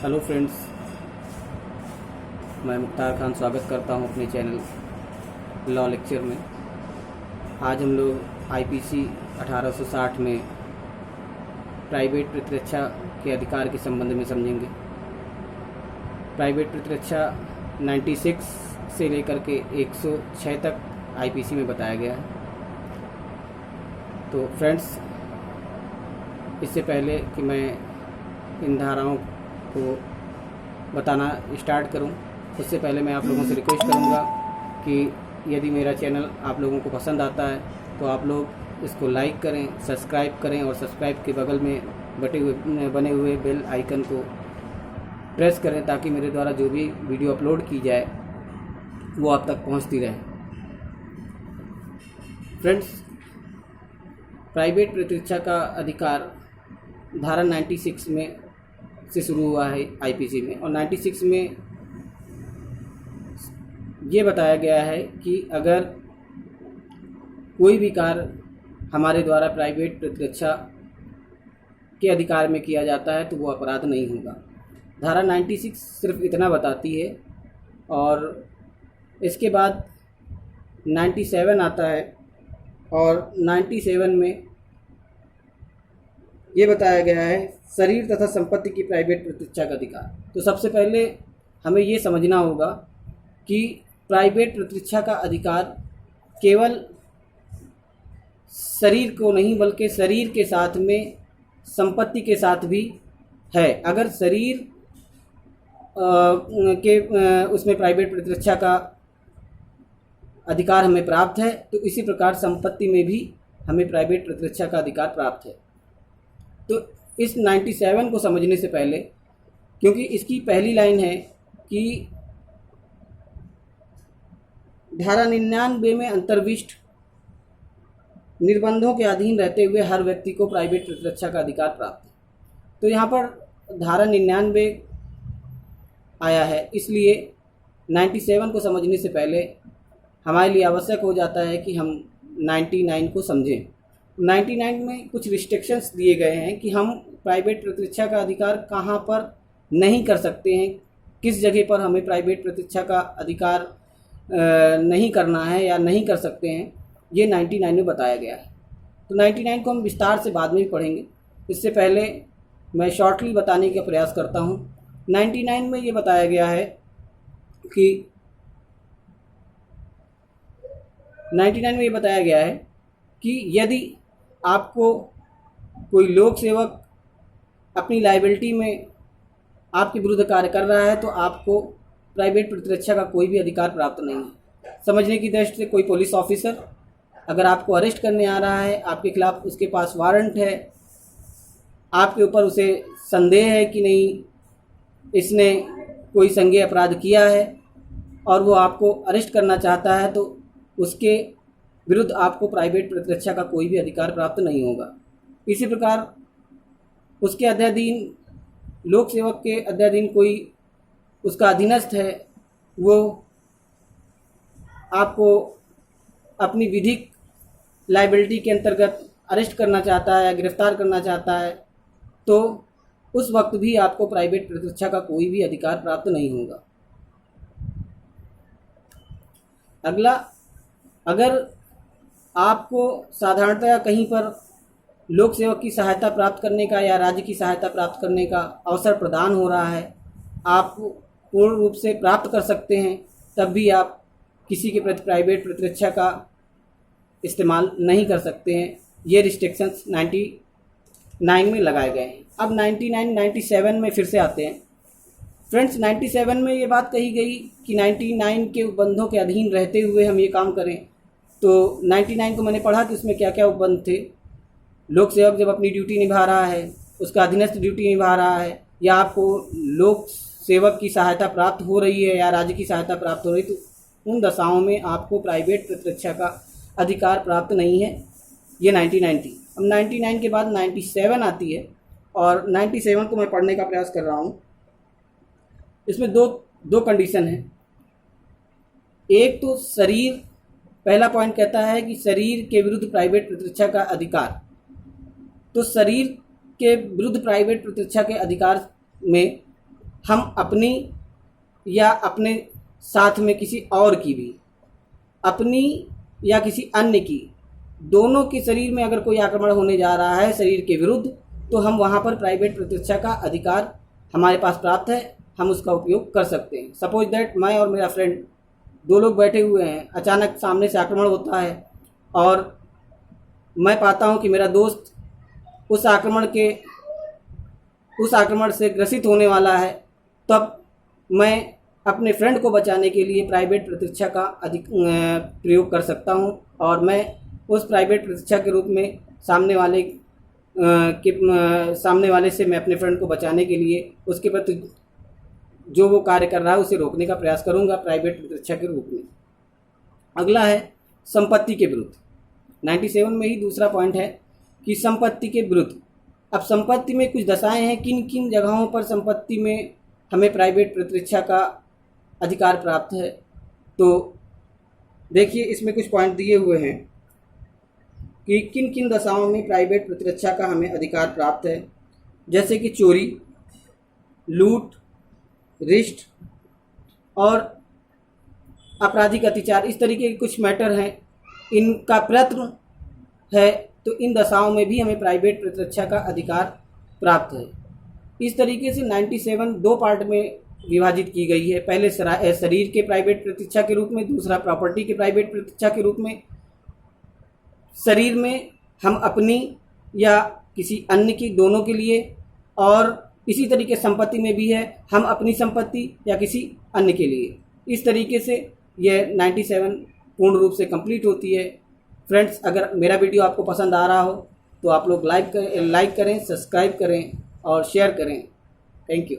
Hello friends, मैं मुख्तार खान स्वागत करता हूं अपने चैनल लॉ लेक्चर में। आज हम लोग आईपीसी 1860 में प्राइवेट प्रतिरक्षा के अधिकार के संबंध में समझेंगे। प्राइवेट प्रतिरक्षा 96 से लेकर के 106 तक आईपीसी में बताया गया है। तो फ्रेंड्स, इससे पहले कि मैं इन धाराओं को बताना स्टार्ट करूं, उससे पहले मैं आप लोगों से रिक्वेस्ट करूंगा कि यदि मेरा चैनल आप लोगों को पसंद आता है तो आप लोग इसको लाइक करें, सब्सक्राइब करें और सब्सक्राइब के बगल में बने हुए बेल आइकन को प्रेस करें ताकि मेरे द्वारा जो भी वीडियो अपलोड की जाए वो आप तक पहुंचती रहे। फ्रेंड्स, प्राइवेट प्रतिरक्षा का अधिकार धारा 96 में से शुरू हुआ है आईपीसी में, और 96 में ये बताया गया है कि अगर कोई भी कार्य हमारे द्वारा प्राइवेट प्रतिरक्षा के अधिकार में किया जाता है तो वो अपराध नहीं होगा। धारा 96 सिर्फ इतना बताती है, और इसके बाद 97 आता है, और 97 में ये बताया गया है शरीर तथा संपत्ति की प्राइवेट प्रतिरक्षा का अधिकार। तो सबसे पहले हमें ये समझना होगा कि प्राइवेट प्रतिरक्षा का अधिकार केवल शरीर को नहीं बल्कि शरीर के साथ में संपत्ति के साथ भी है। अगर शरीर उसमें प्राइवेट प्रतिरक्षा का अधिकार हमें प्राप्त है तो इसी प्रकार संपत्ति में भी हमें प्राइवेट प्रतिरक्षा का अधिकार प्राप्त है। तो इस 97 को समझने से पहले, क्योंकि इसकी पहली लाइन है कि धारा 99 में अंतर्विष्ट निर्बंधों के अधीन रहते हुए हर व्यक्ति को प्राइवेट प्रतिरक्षा का अधिकार प्राप्त है। तो यहाँ पर धारा 99 आया है, इसलिए 97 को समझने से पहले हमारे लिए आवश्यक हो जाता है कि हम 99 को समझें। 99 में कुछ रिस्ट्रिक्शंस दिए गए हैं कि हम प्राइवेट प्रतिरक्षा का अधिकार कहाँ पर नहीं कर सकते हैं, किस जगह पर हमें प्राइवेट प्रतिरक्षा का अधिकार नहीं करना है या नहीं कर सकते हैं, ये 99 में बताया गया है। तो 99 को हम विस्तार से बाद में भी पढ़ेंगे, इससे पहले मैं शॉर्टली बताने का प्रयास करता हूँ। 99 में ये बताया गया है कि 99 में ये बताया गया है कि यदि आपको कोई लोक सेवक अपनी लायबिलिटी में आपके विरुद्ध कार्य कर रहा है तो आपको प्राइवेट प्रतिरक्षा का कोई भी अधिकार प्राप्त नहीं है। समझने की दृष्टि से कोई पुलिस ऑफिसर अगर आपको अरेस्ट करने आ रहा है, आपके खिलाफ उसके पास वारंट है, आपके ऊपर उसे संदेह है कि नहीं इसने कोई संज्ञेय अपराध किया है और वो आपको अरेस्ट करना चाहता है, तो उसके विरुद्ध आपको प्राइवेट प्रतिरक्षा का कोई भी अधिकार प्राप्त नहीं होगा। इसी प्रकार उसके अध्याधीन, लोक सेवक के अध्याधीन कोई उसका अधीनस्थ है, वो आपको अपनी विधिक लायबिलिटी के अंतर्गत अरेस्ट करना चाहता है या गिरफ्तार करना चाहता है, तो उस वक्त भी आपको प्राइवेट प्रतिरक्षा का कोई भी अधिकार प्राप्त नहीं होगा। अगला, अगर आपको साधारणतः कहीं पर लोक सेवक की सहायता प्राप्त करने का या राज्य की सहायता प्राप्त करने का अवसर प्रदान हो रहा है, आप पूर्ण रूप से प्राप्त कर सकते हैं, तब भी आप किसी के प्रति प्राइवेट प्रतिरक्षा का इस्तेमाल नहीं कर सकते हैं। ये रिस्ट्रिक्शंस 99 में लगाए गए हैं। अब 97 में फिर से आते हैं। फ्रेंड्स, 97 में ये बात कही गई कि 99 के उपबंधों के अधीन रहते हुए हम ये काम करें। तो 99 को मैंने पढ़ा कि उसमें क्या क्या उपबंध थे। लोक सेवक जब अपनी ड्यूटी निभा रहा है, उसका अधीनस्थ ड्यूटी निभा रहा है, या आपको लोक सेवक की सहायता प्राप्त हो रही है या राज्य की सहायता प्राप्त हो रही है, तो उन दशाओं में आपको प्राइवेट प्रतिरक्षा का अधिकार प्राप्त नहीं है। ये 99 थी। अब 99 के बाद 97 आती है, और 97 को मैं पढ़ने का प्रयास कर रहा हूँ। इसमें दो कंडीशन है। एक तो शरीर, पहला पॉइंट कहता है कि शरीर के विरुद्ध प्राइवेट प्रतिरक्षा का अधिकार। तो शरीर के विरुद्ध प्राइवेट प्रतिरक्षा के अधिकार में हम अपनी या अपने साथ में किसी और की भी, अपनी या किसी अन्य की, दोनों के शरीर में अगर कोई आक्रमण होने जा रहा है शरीर के विरुद्ध, तो हम वहाँ पर प्राइवेट प्रतिरक्षा का अधिकार हमारे पास प्राप्त है, हम उसका उपयोग कर सकते हैं। सपोज दैट मैं और मेरा फ्रेंड दो लोग बैठे हुए हैं, अचानक सामने से आक्रमण होता है और मैं पाता हूँ कि मेरा दोस्त उस आक्रमण से ग्रसित होने वाला है, तब मैं अपने फ्रेंड को बचाने के लिए प्राइवेट प्रतिरक्षा का प्रयोग कर सकता हूँ और मैं उस प्राइवेट प्रतिरक्षा के रूप में सामने वाले से मैं अपने फ्रेंड को बचाने के लिए उसके प्रति जो वो कार्य कर रहा है उसे रोकने का प्रयास करूंगा प्राइवेट प्रतिरक्षा के रूप में। अगला है संपत्ति के विरुद्ध। 97 में ही दूसरा पॉइंट है कि संपत्ति के विरुद्ध। अब संपत्ति में कुछ दशाएं हैं, किन किन जगहों पर संपत्ति में हमें प्राइवेट प्रतिरक्षा का अधिकार प्राप्त है। तो देखिए, इसमें कुछ पॉइंट दिए हुए हैं कि किन किन दशाओं में प्राइवेट प्रतिरक्षा का हमें अधिकार प्राप्त है, जैसे कि चोरी, लूट, रिष्ट और आपराधिक अत्याचार, इस तरीके के कुछ मैटर हैं, इनका प्रयत्न है, तो इन दशाओं में भी हमें प्राइवेट प्रतिरक्षा का अधिकार प्राप्त है। इस तरीके से 97 दो पार्ट में विभाजित की गई है। पहले शरीर के प्राइवेट प्रतिरक्षा के रूप में, दूसरा प्रॉपर्टी के प्राइवेट प्रतिरक्षा के रूप में। शरीर में हम अपनी या किसी अन्य की, दोनों के लिए, और इसी तरीके संपत्ति में भी है, हम अपनी संपत्ति या किसी अन्य के लिए। इस तरीके से यह 97 पूर्ण रूप से कंप्लीट होती है। फ्रेंड्स, अगर मेरा वीडियो आपको पसंद आ रहा हो तो आप लोग लाइक करें, सब्सक्राइब करें और शेयर करें। Thank you.